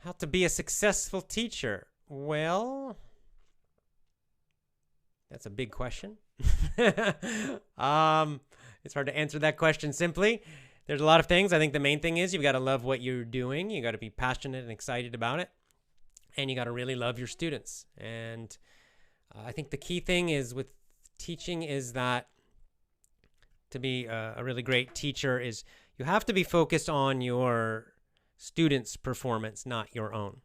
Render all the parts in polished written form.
How to be a successful teacher? Well, that's a big question. It's hard to answer that question simply. There's a lot of things. I think the main thing is you've got to love what you're doing. You got to be passionate and excited about it. And you got to really love your students. And I think the key thing is with teaching is that to be a really great teacher is you have to be focused on your students' performance, not your own.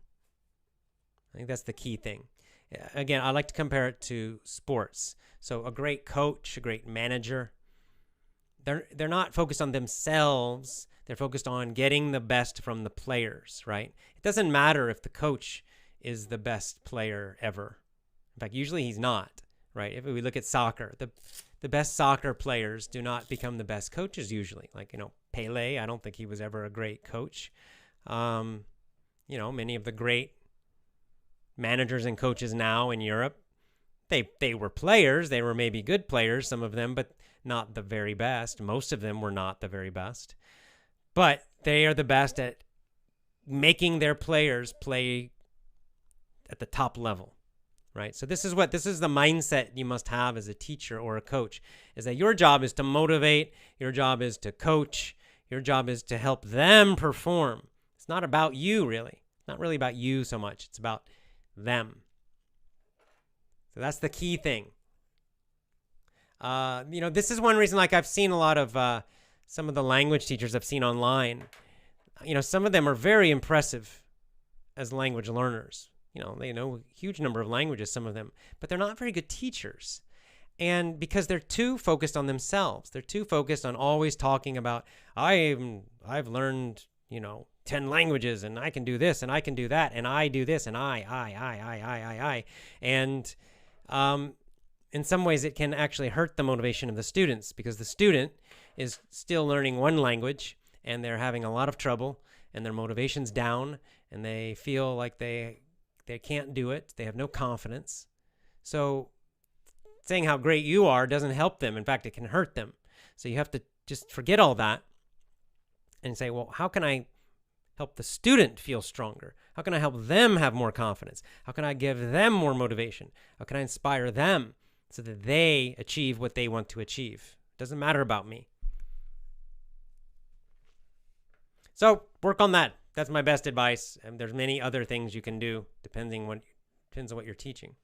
I think that's the key thing. Again, I like to compare it to sports. So a great coach, a great manager, they're not focused on themselves. They're focused on getting the best from the players, right? It doesn't matter if the coach is the best player ever. In fact, usually he's not, right? If we look at soccer, the best soccer players do not become the best coaches usually. Like, Pele, I don't think he was ever a great coach. Many of the great managers and coaches now in Europe, they were players. They were maybe good players, some of them, but not the very best. Most of them were not the very best. But they are the best at making their players play at the top level, right? So this is the mindset you must have as a teacher or a coach, is that your job is to motivate, your job is to coach, your job is to help them perform. It's not about you, really. It's not really about you so much. It's about them. So that's the key thing. This is one reason, like I've seen a lot of some of the language teachers I've seen online. Some of them are very impressive as language learners. They know a huge number of languages, some of them, but they're not very good teachers. And because they're too focused on themselves, they're too focused on always talking about, I've learned, 10 languages and I can do this and I can do that and I do this and I. And in some ways it can actually hurt the motivation of the students, because the student is still learning one language and they're having a lot of trouble and their motivation's down and they feel like they can't do it. They have no confidence. So saying how great you are doesn't help them. In fact, it can hurt them. So you have to just forget all that and say, well, how can I help the student feel stronger? How can I help them have more confidence? How can I give them more motivation? How can I inspire them so that they achieve what they want to achieve? It doesn't matter about me. So work on that. That's my best advice. And there's many other things you can do depends on what you're teaching.